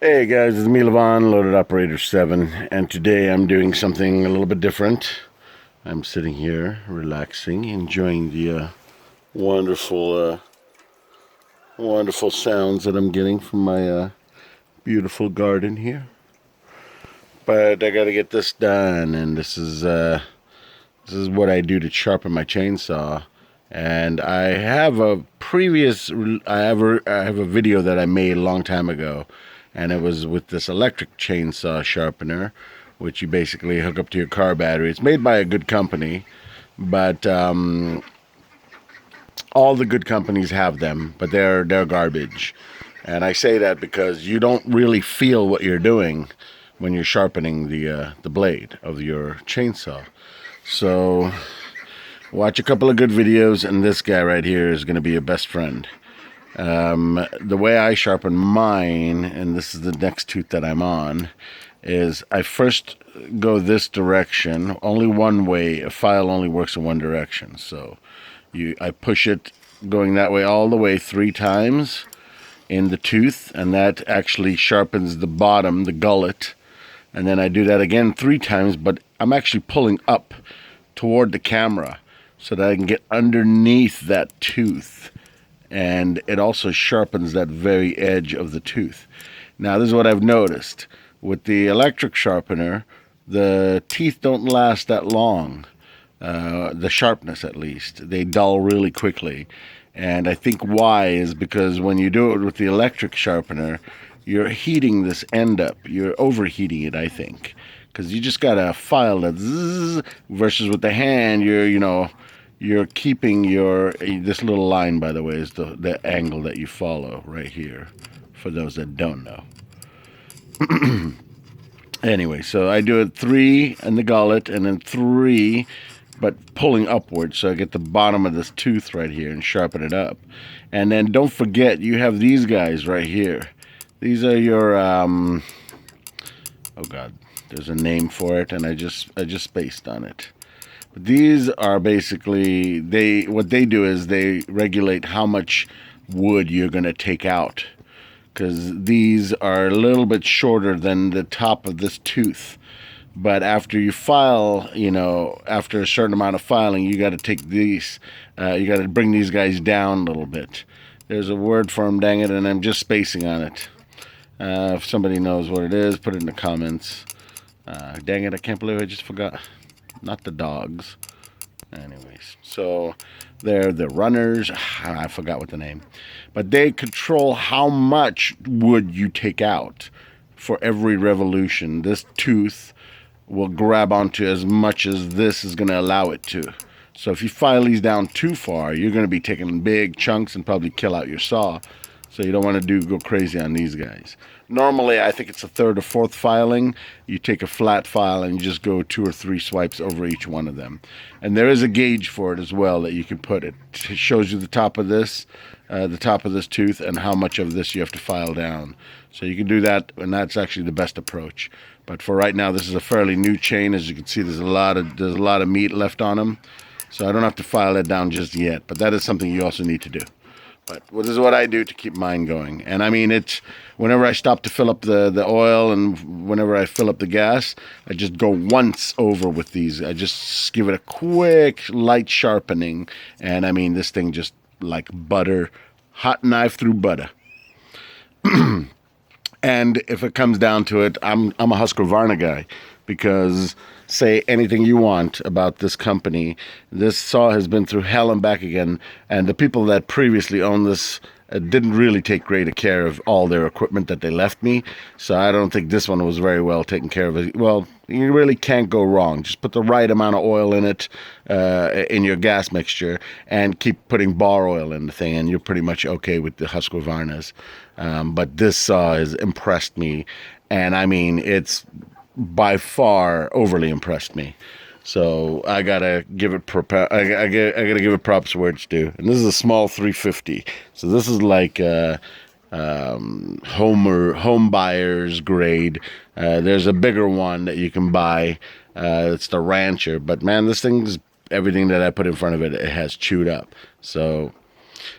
Hey guys, it's me Levon, Loaded Operator 7, and today I'm doing something a little bit different. I'm sitting here, relaxing, enjoying the wonderful sounds that I'm getting from my beautiful garden here. But I gotta get this done, and this is what I do to sharpen my chainsaw. And I have I have a video that I made a long time ago, and it was with this electric chainsaw sharpener, which you basically hook up to your car battery. It's made by a good company, but all the good companies have them, but they're garbage. And I say that because you don't really feel what you're doing when you're sharpening the blade of your chainsaw. So watch a couple of good videos, and this guy right here is going to be your best friend. The way I sharpen mine, and this is the next tooth that I'm on, is I first go this direction, only one way. A file only works in one direction. So I push it going that way all the way 3 times in the tooth, and that actually sharpens the bottom, the gullet. And then I do that again 3 times, but I'm actually pulling up toward the camera so that I can get underneath that tooth, and it also sharpens that very edge of the tooth. Now this is what I've noticed with the electric sharpener: the teeth don't last that long, the sharpness at least. They dull really quickly, and I think why is because when you do it with the electric sharpener, you're heating this end up. You're overheating it, I think, because you just got a file that zzz, versus with the hand, you're keeping this little line, by the way, is the angle that you follow right here, for those that don't know. Anyway, so I do it 3 in the gullet, and then 3, but pulling upwards, so I get the bottom of this tooth right here and sharpen it up. And then don't forget, you have these guys right here. These are your, oh God, there's a name for it, and I just spaced on it. But these are basically, what they do is they regulate how much wood you're going to take out, because these are a little bit shorter than the top of this tooth. But after you file, after a certain amount of filing, you got to take these, you got to bring these guys down a little bit. There's a word for them, dang it, and I'm just spacing on it. If somebody knows what it is, put it in the comments. Dang it, I can't believe I just forgot. Not the dogs. Anyways, so they're the runners. I forgot what the name. But they control how much wood you take out for every revolution. This tooth will grab onto as much as this is going to allow it to. So if you file these down too far, you're going to be taking big chunks and probably kill out your saw. So you don't want to go crazy on these guys. Normally, I think it's a 3rd or 4th filing. You take a flat file and you just go 2 or 3 swipes over each one of them. And there is a gauge for it as well that you can put. It shows you the top of this tooth, and how much of this you have to file down. So you can do that, and that's actually the best approach. But for right now, this is a fairly new chain. As you can see, there's a lot of meat left on them. So I don't have to file it down just yet. But that is something you also need to do. But this is what I do to keep mine going. And I mean, it's whenever I stop to fill up the oil, and whenever I fill up the gas, I just go once over with these. I just give it a quick, light sharpening. And I mean, this thing just like butter, hot knife through butter. And if it comes down to it, I'm a Husqvarna guy, because say anything you want about this company, this saw has been through hell and back again, and the people that previously owned this didn't really take great care of all their equipment that they left me. So I don't think this one was very well taken care of. Well, you really can't go wrong. Just put the right amount of oil in it, in your gas mixture, and keep putting bar oil in the thing, and you're pretty much okay with the Husqvarnas. But this saw has impressed me, and I mean, it's by far overly impressed me. So I gotta give it I gotta give it props where it's due. And this is a small 350. So this is like home buyer's grade. There's a bigger one that you can buy. It's the Rancher. But man, this thing's everything that I put in front of it. It has chewed up. So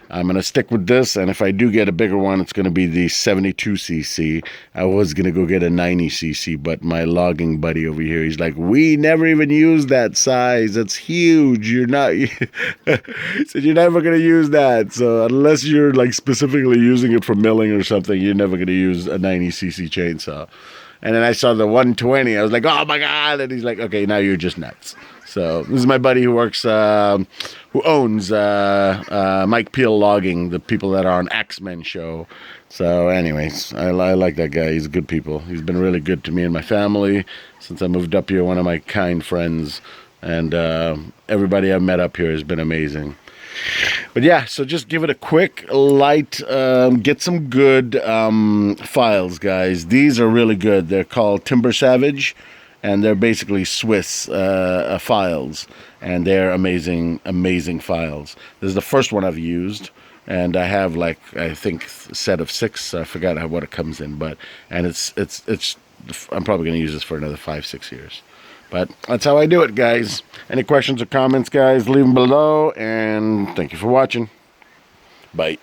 I'm going to stick with this, and if I do get a bigger one, it's going to be the 72cc. I was going to go get a 90cc, but my logging buddy over here, he's like, we never even use that size. It's huge. You're not, he said, you're never going to use that. So unless you're like specifically using it for milling or something, you're never going to use a 90cc chainsaw. And then I saw the 120. I was like, oh my God. And he's like, okay, now you're just nuts. So this is my buddy who works, who owns Mike Peel Logging, the people that are on Axemen show. So anyways, I like that guy. He's good people. He's been really good to me and my family since I moved up here. One of my kind friends. And everybody I've met up here has been amazing. But yeah, so just give it a quick light, get some good files, guys. These are really good. They're called Timber Savage, and they're basically Swiss files, and they're amazing, amazing files. This is the first one I've used, and I have like, I think, a set of 6. I forgot what it comes in, but, and it's I'm probably going to use this for another 5-6 years. But that's how I do it, guys. Any questions or comments, guys, leave them below. And thank you for watching. Bye.